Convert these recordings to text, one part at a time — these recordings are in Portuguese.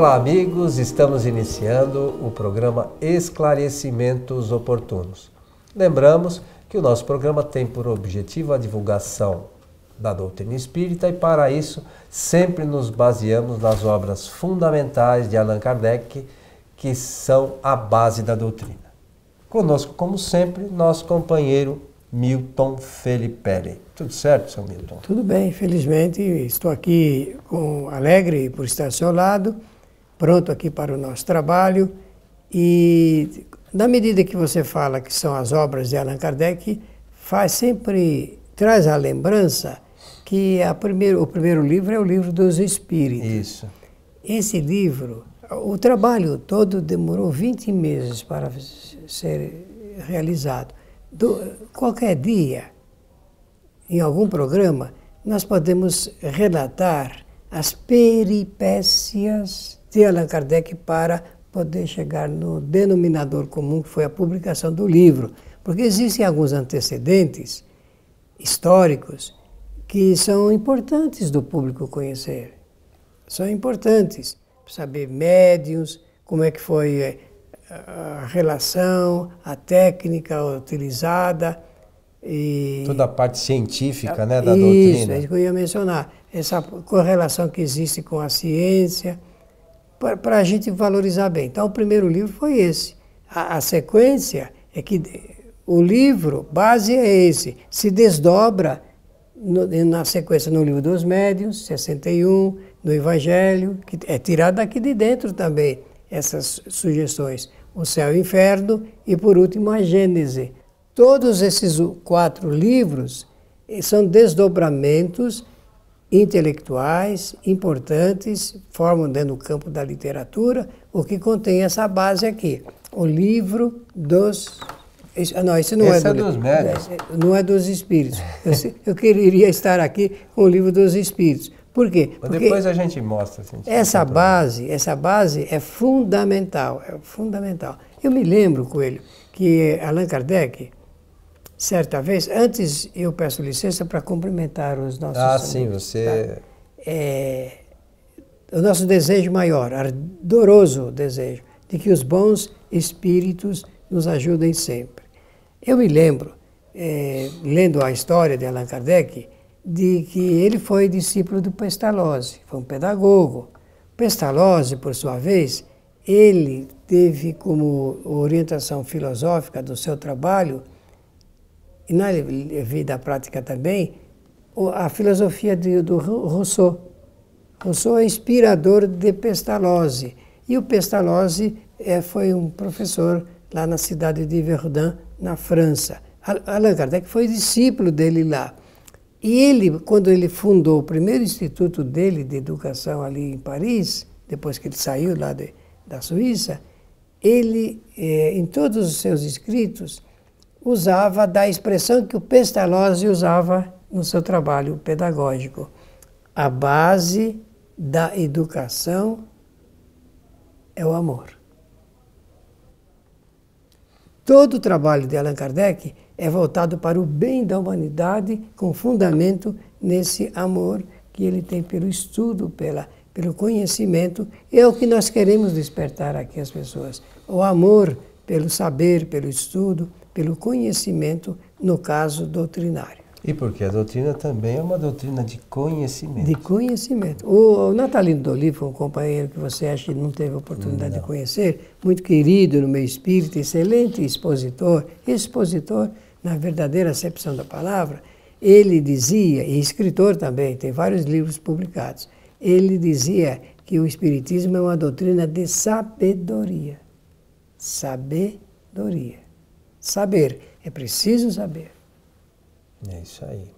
Olá, amigos, estamos iniciando o programa Esclarecimentos Oportunos. Lembramos que o nosso programa tem por objetivo a divulgação da doutrina espírita e, para isso, sempre nos baseamos nas obras fundamentais de Allan Kardec, que são a base da doutrina. Conosco, como sempre, nosso companheiro Milton Felipe. Tudo certo, seu Milton? Tudo bem, felizmente estou aqui alegre por estar ao seu lado, pronto aqui para o nosso trabalho. E na medida que você fala que são as obras de Allan Kardec, traz a lembrança que o primeiro livro é o Livro dos Espíritos. Isso. Esse livro, o trabalho todo demorou 20 meses para ser realizado. Qualquer dia, em algum programa, nós podemos relatar as peripécias de Allan Kardec para poder chegar no denominador comum, que foi a publicação do livro. Porque existem alguns antecedentes históricos que são importantes do público conhecer. São importantes para saber médiuns, como é que foi a relação, a técnica utilizada. E toda a parte científica, né, da doutrina. Isso, é isso que eu ia mencionar. Essa correlação que existe com a ciência, para a gente valorizar bem. Então, o primeiro livro foi esse. A sequência é que o livro base é esse, se desdobra na sequência no Livro dos Médiuns, 61, no Evangelho, que é tirado daqui de dentro também, essas sugestões. O Céu e o Inferno e, por último, a Gênese. Todos esses 4 livros são desdobramentos intelectuais importantes, formam dentro do campo da literatura, o que contém essa base aqui. O Livro dos... Não, esse não esse é dos Médiuns. Não é dos Espíritos. Eu queria estar aqui com o Livro dos Espíritos. Por quê? Porque depois a gente mostra. Essa base é fundamental, fundamental. Eu me lembro, Coelho, que Allan Kardec, certa vez, antes eu peço licença para cumprimentar os nossos amigos. Sim, você... O nosso desejo maior, ardoroso desejo, de que os bons espíritos nos ajudem sempre. Eu me lembro, lendo a história de Allan Kardec, de que ele foi discípulo do Pestalozzi, foi um pedagogo. Pestalozzi, por sua vez, ele teve como orientação filosófica do seu trabalho, e na vida prática também, a filosofia do Rousseau. Rousseau é inspirador de Pestalozzi, e o Pestalozzi foi um professor lá na cidade de Verdun, na França. Allan Kardec foi discípulo dele lá. E ele, quando ele fundou o primeiro instituto dele de educação ali em Paris, depois que ele saiu lá da Suíça, ele, em todos os seus escritos, usava da expressão que o Pestalozzi usava no seu trabalho pedagógico. A base da educação é o amor. Todo o trabalho de Allan Kardec é voltado para o bem da humanidade, com fundamento nesse amor que ele tem pelo estudo, pelo conhecimento. É o que nós queremos despertar aqui as pessoas. O amor pelo saber, pelo estudo, pelo conhecimento, no caso doutrinário. E porque a doutrina também é uma doutrina de conhecimento. De conhecimento. O Natalino D'Oliva, um companheiro que você acha que não teve oportunidade de conhecer, muito querido no meio espírita, excelente expositor, na verdadeira acepção da palavra, ele dizia, e escritor também, tem vários livros publicados, ele dizia que o espiritismo é uma doutrina de sabedoria. Sabedoria. Saber. É preciso saber. É isso aí.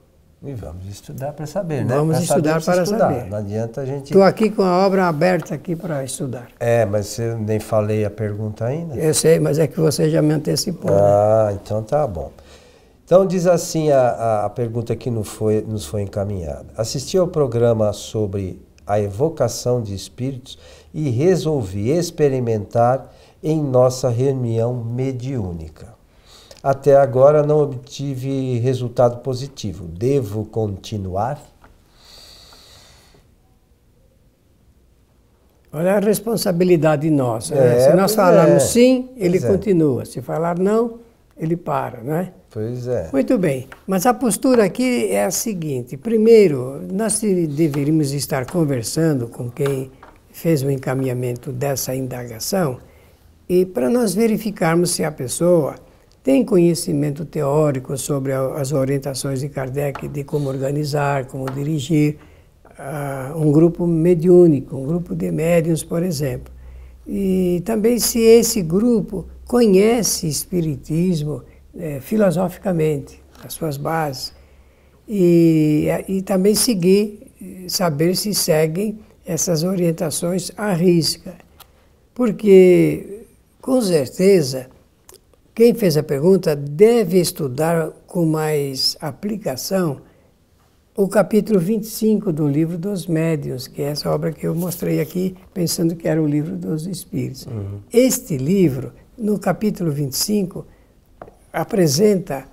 E vamos estudar para saber, né? Vamos estudar para saber. Não adianta a gente... Estou aqui com a obra aberta aqui para estudar. Mas eu nem falei a pergunta ainda. Eu sei, mas é que você já me antecipou. Então tá bom. Então diz assim a pergunta que nos foi encaminhada. Assisti ao programa sobre a evocação de espíritos e resolvi experimentar em nossa reunião mediúnica. Até agora não obtive resultado positivo. Devo continuar? Olha a responsabilidade nossa. Né? Se nós falarmos sim, ele continua. Se falar não, ele para, né? Pois é. Muito bem. Mas a postura aqui é a seguinte. Primeiro, nós deveríamos estar conversando com quem fez o encaminhamento dessa indagação e para nós verificarmos se a pessoa tem conhecimento teórico sobre as orientações de Kardec de como organizar, como dirigir um grupo mediúnico, um grupo de médiuns, por exemplo. E também se esse grupo conhece espiritismo filosoficamente, as suas bases. E também saber se seguem essas orientações à risca. Porque, com certeza, quem fez a pergunta deve estudar com mais aplicação o capítulo 25 do Livro dos Médiuns, que é essa obra que eu mostrei aqui, pensando que era o Livro dos Espíritos. Uhum. Este livro, no capítulo 25, apresenta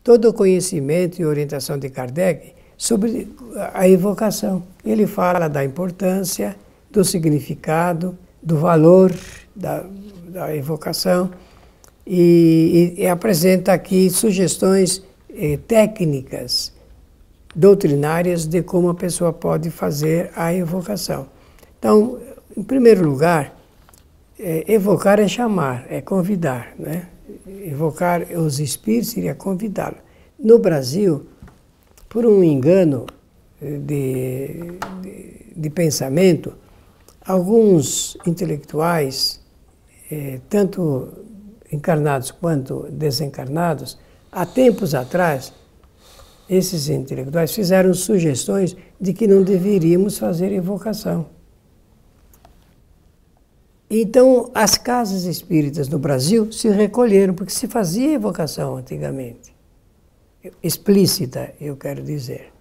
todo o conhecimento e orientação de Kardec sobre a evocação. Ele fala da importância, do significado, do valor da evocação e apresenta aqui sugestões técnicas, doutrinárias de como a pessoa pode fazer a evocação. Então, em primeiro lugar, evocar é chamar, é convidar, né? Evocar os espíritos seria convidá-los. No Brasil, por um engano de pensamento, alguns intelectuais, tanto encarnados quanto desencarnados, há tempos atrás, esses intelectuais fizeram sugestões de que não deveríamos fazer evocação. Então, as casas espíritas no Brasil se recolheram, porque se fazia evocação antigamente. Explícita, eu quero dizer.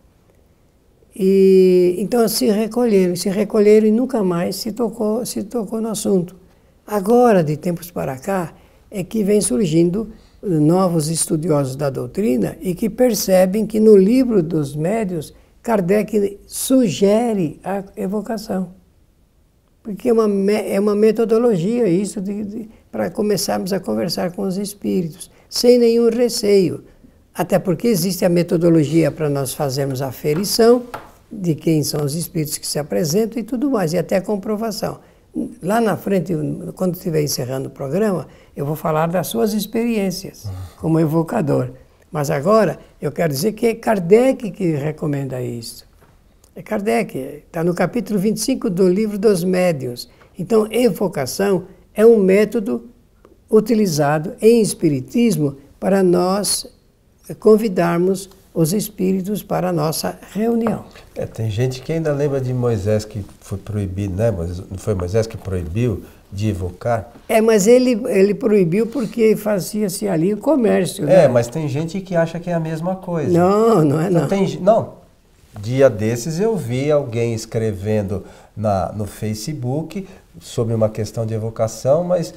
E então se recolheram e nunca mais se tocou no assunto. Agora, de tempos para cá, é que vem surgindo novos estudiosos da doutrina e que percebem que no Livro dos Médiuns, Kardec sugere a evocação. Porque é uma metodologia isso para começarmos a conversar com os espíritos, sem nenhum receio. Até porque existe a metodologia para nós fazermos a aferição de quem são os espíritos que se apresentam e tudo mais, e até a comprovação. Lá na frente, quando estiver encerrando o programa, eu vou falar das suas experiências como evocador. Mas agora, eu quero dizer que é Kardec que recomenda isso. É Kardec, está no capítulo 25 do Livro dos Médiuns. Então, evocação é um método utilizado em espiritismo para nós convidarmos os espíritos para a nossa reunião. Tem gente que ainda lembra de Moisés que foi proibido, né? Não foi Moisés que proibiu de evocar? Mas ele proibiu porque fazia-se ali o comércio. Né? Mas tem gente que acha que é a mesma coisa. Não é não. Não. Dia desses eu vi alguém escrevendo no Facebook sobre uma questão de evocação, mas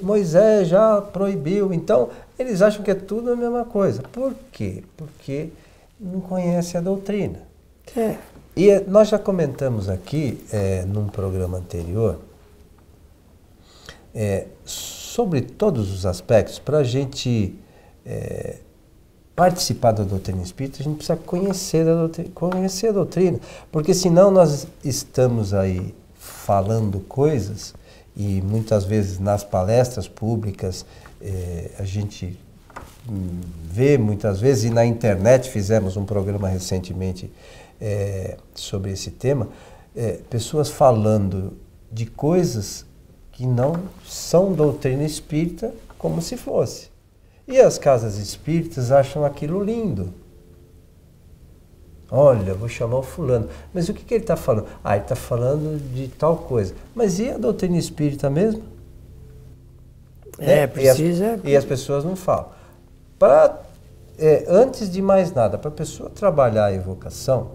Moisés já proibiu. Então, eles acham que é tudo a mesma coisa. Por quê? Porque não conhece a doutrina. E nós já comentamos aqui, num programa anterior, sobre todos os aspectos. Para a gente participar da doutrina espírita, a gente precisa conhecer a doutrina, porque senão nós estamos aí falando coisas, e muitas vezes nas palestras públicas a gente vê muitas vezes, e na internet fizemos um programa recentemente sobre esse tema, pessoas falando de coisas que não são doutrina espírita como se fosse. E as casas espíritas acham aquilo lindo. Olha, vou chamar o fulano. Mas o que ele está falando? Ele está falando de tal coisa. Mas e a doutrina espírita mesmo? Precisa... E as pessoas não falam. Antes de mais nada, para a pessoa trabalhar a evocação,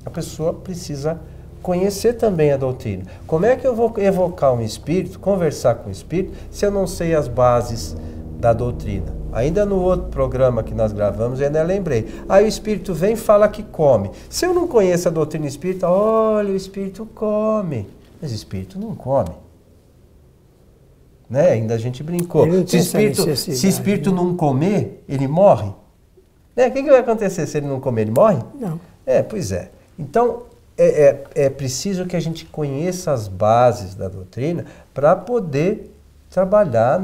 a pessoa precisa conhecer também a doutrina. Como é que eu vou evocar um espírito, conversar com o espírito, se eu não sei as bases da doutrina? Ainda no outro programa que nós gravamos, eu ainda lembrei. Aí o espírito vem e fala que come. Se eu não conheço a doutrina espírita, olha, o espírito come. Mas espírito não come. Né? Ainda a gente brincou. Se espírito não comer, ele morre. Né? O que vai acontecer se ele não comer? Ele morre? Não. Pois é. Então, é preciso que a gente conheça as bases da doutrina para poder trabalhar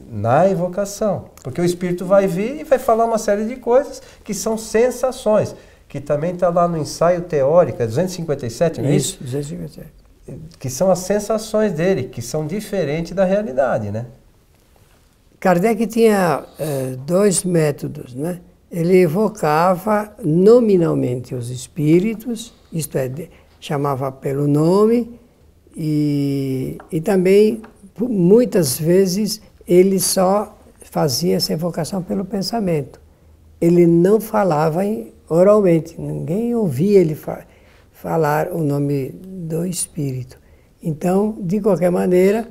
na evocação. Porque o espírito vai vir e vai falar uma série de coisas que são sensações, que também está lá no ensaio teórico, 257, não é isso? 257. Que são as sensações dele, que são diferentes da realidade, né? Kardec tinha dois métodos, né? Ele evocava nominalmente os espíritos, isto é, chamava pelo nome, e também, muitas vezes, ele só fazia essa evocação pelo pensamento. Ele não falava oralmente, ninguém ouvia ele falar o nome do espírito. Então, de qualquer maneira,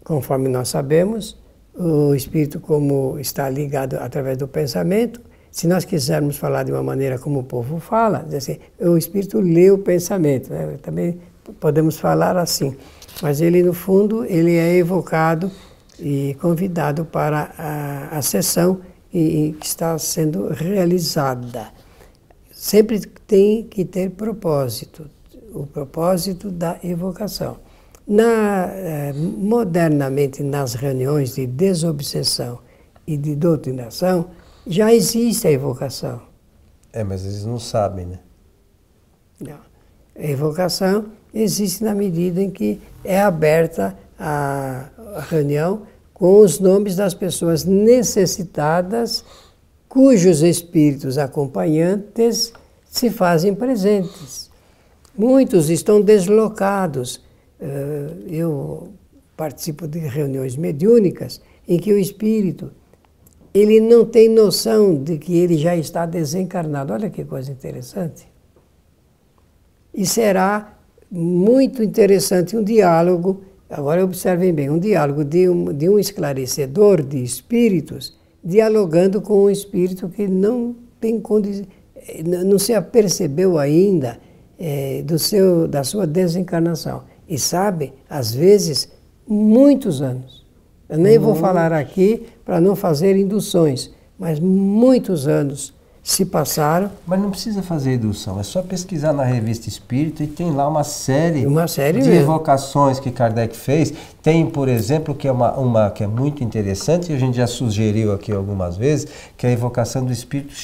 conforme nós sabemos, o espírito, como está ligado através do pensamento, se nós quisermos falar de uma maneira como o povo fala, assim, o espírito lê o pensamento, né? Também podemos falar assim, mas ele, no fundo, ele é evocado e convidado para a sessão que está sendo realizada. Sempre tem que ter propósito, o propósito da evocação. Modernamente, nas reuniões de desobsessão e de doutrinação, já existe a evocação. Mas eles não sabem, né? Não. A evocação existe na medida em que é aberta a reunião com os nomes das pessoas necessitadas, cujos espíritos acompanhantes se fazem presentes. Muitos estão deslocados. Eu participo de reuniões mediúnicas em que o espírito ele não tem noção de que ele já está desencarnado. Olha que coisa interessante. E será muito interessante um diálogo, agora observem bem, um diálogo de um esclarecedor de espíritos dialogando com um espírito que não tem condição, não se apercebeu ainda da sua desencarnação. E sabe, às vezes, muitos anos. Eu nem vou falar aqui para não fazer induções, mas muitos anos se passaram. Mas não precisa fazer indução, é só pesquisar na Revista Espírita e tem lá uma série de mesmo. Evocações que Kardec fez. Tem, por exemplo, que é uma que é muito interessante, e a gente já sugeriu aqui algumas vezes, que é a evocação do espírito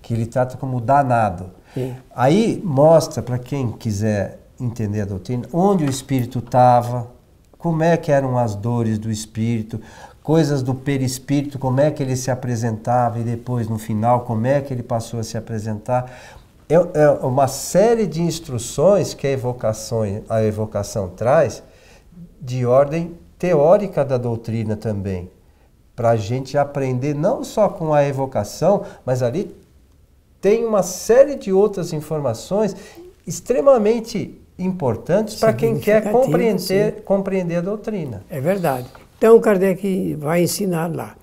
que ele trata como danado. Sim. Aí mostra, para quem quiser entender a doutrina, onde o espírito estava, como é que eram as dores do espírito, coisas do perispírito, como é que ele se apresentava e depois, no final, como é que ele passou a se apresentar. É uma série de instruções que a evocação traz de ordem teórica da doutrina também, para a gente aprender não só com a evocação, mas ali tem uma série de outras informações extremamente importantes para quem quer compreender a doutrina. É verdade. Então, Kardec vai ensinar lá.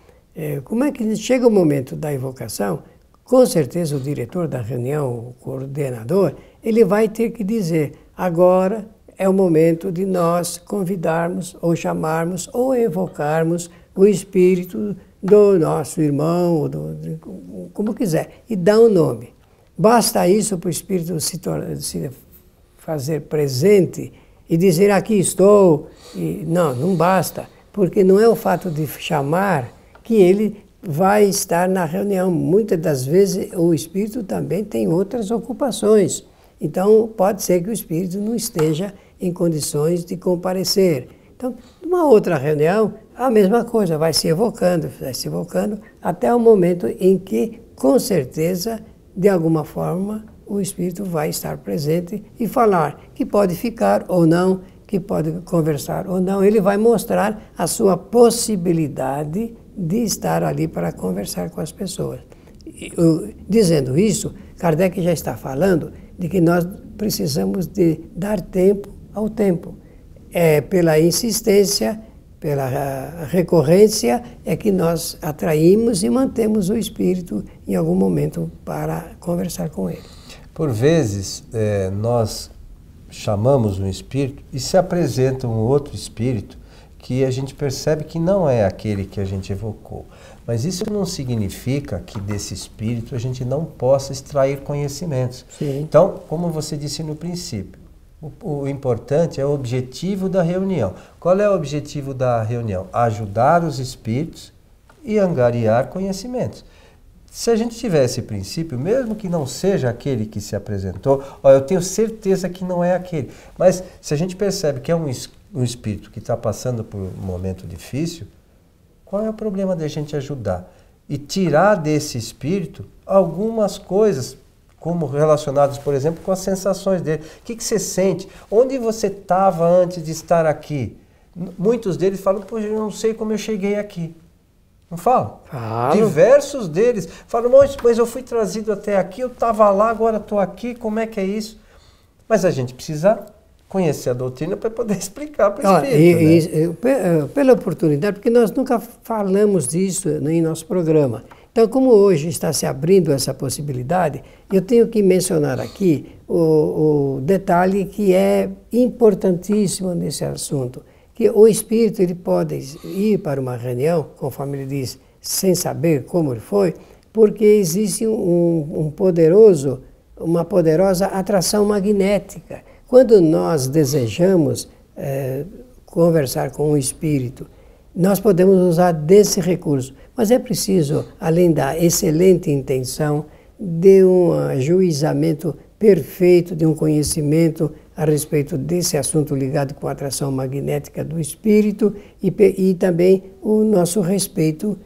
Como é que chega o momento da evocação, com certeza o diretor da reunião, o coordenador, ele vai ter que dizer, agora é o momento de nós convidarmos, ou chamarmos, ou evocarmos o espírito do nosso irmão, como quiser, e dá um nome. Basta isso para o espírito se fazer presente e dizer, aqui estou. Não basta. Porque não é o fato de chamar que ele vai estar na reunião. Muitas das vezes o espírito também tem outras ocupações. Então pode ser que o espírito não esteja em condições de comparecer. Então, numa outra reunião, a mesma coisa, vai se evocando, até o momento em que, com certeza, de alguma forma, o espírito vai estar presente e falar, que pode ficar ou não, que pode conversar ou não. Ele vai mostrar a sua possibilidade de estar ali para conversar com as pessoas. Dizendo isso, Kardec já está falando de que nós precisamos de dar tempo ao tempo. Pela insistência, pela recorrência, é que nós atraímos e mantemos o espírito em algum momento para conversar com ele. Por vezes, nós chamamos um espírito e se apresenta um outro espírito que a gente percebe que não é aquele que a gente evocou. Mas isso não significa que desse espírito a gente não possa extrair conhecimentos. Sim. Então, como você disse no princípio, o importante é o objetivo da reunião. Qual é o objetivo da reunião? Ajudar os espíritos e angariar conhecimentos. Se a gente tiver esse princípio, mesmo que não seja aquele que se apresentou, eu tenho certeza que não é aquele. Mas se a gente percebe que é um espírito que está passando por um momento difícil, qual é o problema da gente ajudar? E tirar desse espírito algumas coisas, como relacionadas, por exemplo, com as sensações dele. O que você sente? Onde você estava antes de estar aqui? Muitos deles falam, eu não sei como eu cheguei aqui. Não falam? Falo. Diversos deles falam, mas eu fui trazido até aqui, eu estava lá, agora estou aqui, como é que é isso? Mas a gente precisa conhecer a doutrina para poder explicar para o espírito. Pela oportunidade, porque nós nunca falamos disso em nosso programa. Então, como hoje está se abrindo essa possibilidade, eu tenho que mencionar aqui o detalhe que é importantíssimo nesse assunto, que o espírito ele pode ir para uma reunião, conforme ele diz, sem saber como ele foi, porque existe uma poderosa atração magnética. Quando nós desejamos conversar com um espírito, nós podemos usar desse recurso, mas é preciso, além da excelente intenção, de um ajuizamento perfeito, de um conhecimento a respeito desse assunto ligado com a atração magnética do espírito e também o nosso respeito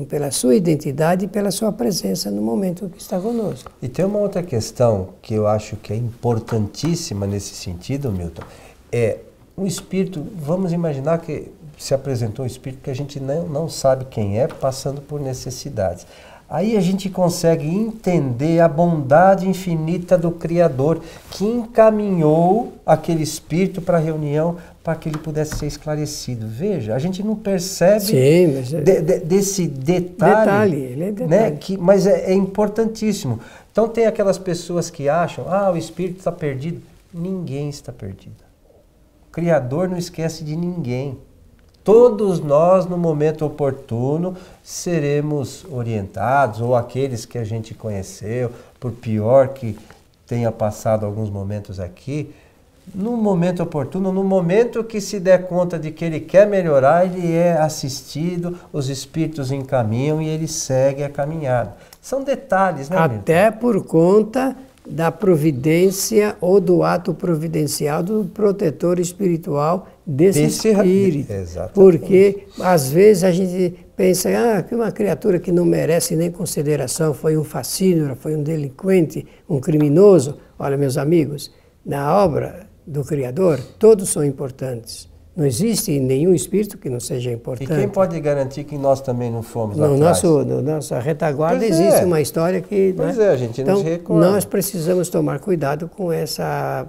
pela sua identidade e pela sua presença no momento que está conosco. E tem uma outra questão que eu acho que é importantíssima nesse sentido, Milton, é um espírito, vamos imaginar que se apresentou um espírito que a gente não sabe quem é, passando por necessidades. Aí a gente consegue entender a bondade infinita do Criador que encaminhou aquele espírito para a reunião para que ele pudesse ser esclarecido. Veja, a gente não percebe desse detalhe, ele é detalhe. Né, mas é importantíssimo. Então tem aquelas pessoas que acham, o espírito está perdido. Ninguém está perdido. O Criador não esquece de ninguém. Todos nós, no momento oportuno, seremos orientados, ou aqueles que a gente conheceu, por pior que tenha passado alguns momentos aqui, no momento oportuno, no momento que se der conta de que ele quer melhorar, ele é assistido, os espíritos encaminham e ele segue a caminhada. São detalhes, né, Milton? Até por conta da providência ou do ato providencial do protetor espiritual desse espírito. Exatamente. Porque, às vezes, a gente pensa que uma criatura que não merece nem consideração, foi um facínora, foi um delinquente, um criminoso. Olha, meus amigos, na obra do Criador, todos são importantes. Não existe nenhum espírito que não seja importante. E quem pode garantir que nós também não fomos no atrás? Na nossa retaguarda existe uma história que... Pois a gente não se recorda. Nós precisamos tomar cuidado com essa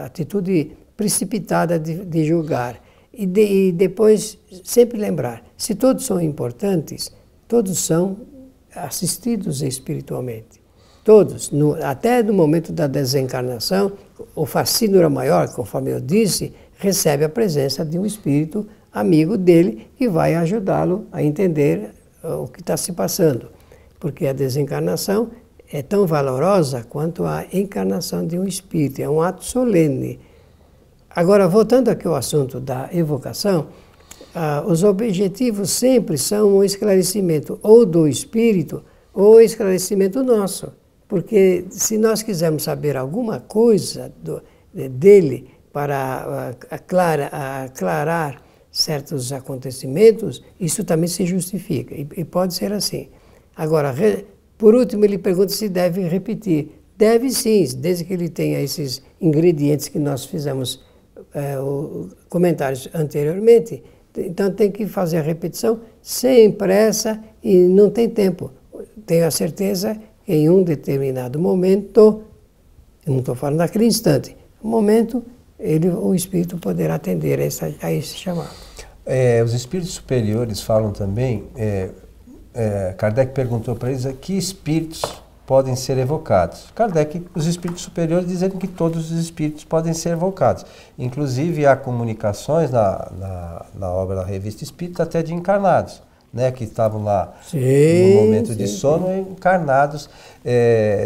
atitude precipitada de julgar. E depois sempre lembrar, se todos são importantes, todos são assistidos espiritualmente. Todos, até no momento da desencarnação, o facínora maior, conforme eu disse, recebe a presença de um espírito amigo dele que vai ajudá-lo a entender o que está se passando. Porque a desencarnação é tão valorosa quanto a encarnação de um espírito, é um ato solene. Agora, voltando aqui ao assunto da evocação, os objetivos sempre são o esclarecimento ou do espírito ou o esclarecimento nosso. Porque se nós quisermos saber alguma coisa dele para aclarar certos acontecimentos, isso também se justifica, e pode ser assim. Agora, por último, ele pergunta se deve repetir. Deve sim, desde que ele tenha esses ingredientes que nós fizemos comentários anteriormente. Então tem que fazer a repetição sem pressa e não tem tempo. Tenho a certeza que em um determinado momento, eu não estou falando daquele instante, momento, o espírito poderá atender a esse chamado. Os espíritos superiores falam também, Kardec perguntou para eles que espíritos podem ser evocados. Kardec, os espíritos superiores dizendo que todos os espíritos podem ser evocados. Inclusive há comunicações na obra da Revista Espírita até de encarnados, né, que estavam lá no momento de sono, encarnados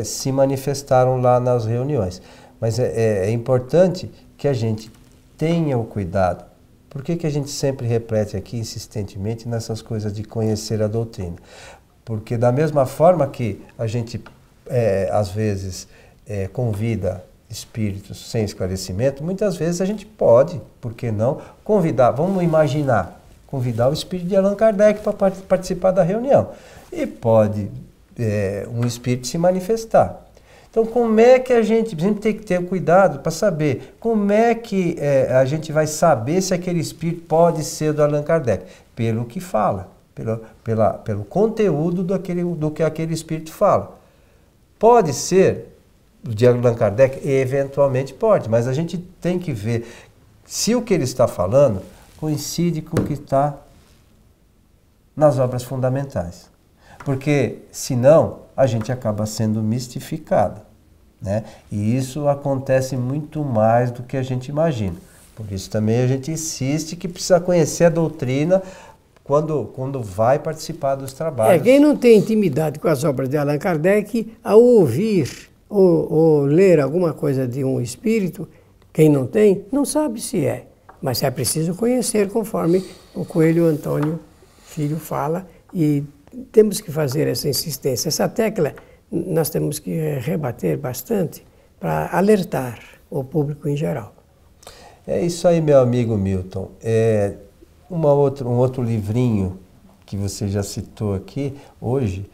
se manifestaram lá nas reuniões. Mas é importante que a gente tenha o cuidado. Por que a gente sempre repete aqui insistentemente nessas coisas de conhecer a doutrina? Porque da mesma forma que a gente, às vezes, convida espíritos sem esclarecimento, muitas vezes a gente pode, por que não, convidar, vamos imaginar, convidar o espírito de Allan Kardec para participar da reunião. E pode um espírito se manifestar. Então, como é que a gente tem que ter cuidado para saber como é que a gente vai saber se aquele espírito pode ser do Allan Kardec? Pelo que fala, pelo conteúdo do que aquele espírito fala. Pode ser de Allan Kardec? Eventualmente pode, mas a gente tem que ver se o que ele está falando coincide com o que está nas obras fundamentais. Porque, senão, a gente acaba sendo mistificado, né? E isso acontece muito mais do que a gente imagina. Por isso também a gente insiste que precisa conhecer a doutrina quando vai participar dos trabalhos. Quem não tem intimidade com as obras de Allan Kardec, ao ouvir ou ler alguma coisa de um espírito, quem não tem, não sabe se é. Mas é preciso conhecer, conforme o Coelho Antônio Filho fala, e temos que fazer essa insistência. Essa tecla nós temos que rebater bastante para alertar o público em geral. É isso aí, meu amigo Milton. Um outro livrinho que você já citou aqui hoje,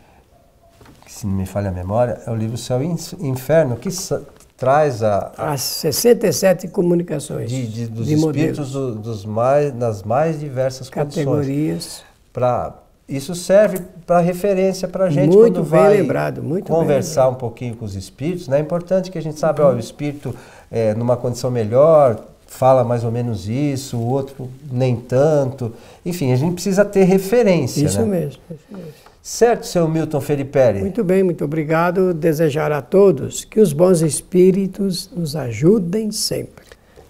que se não me falha a memória, é o livro Céu e Inferno, que traz as 67 comunicações dos de espíritos nas mais diversas categorias. Isso serve para referência para a gente muito quando bem vai lembrado, muito conversar bem um pouquinho com os espíritos. Né? É importante que a gente saiba, o espírito numa condição melhor fala mais ou menos isso, o outro nem tanto. Enfim, a gente precisa ter referência. Isso, né? mesmo, isso mesmo. Certo, seu Milton Felipe? Muito bem, muito obrigado. Desejar a todos que os bons espíritos nos ajudem sempre.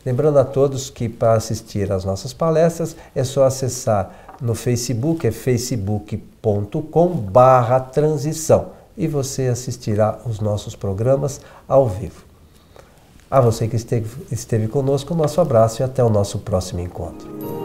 Lembrando a todos que para assistir às nossas palestras é só acessar no Facebook, é facebook.com/transição, e você assistirá os nossos programas ao vivo. A você que esteve conosco, nosso abraço e até o nosso próximo encontro.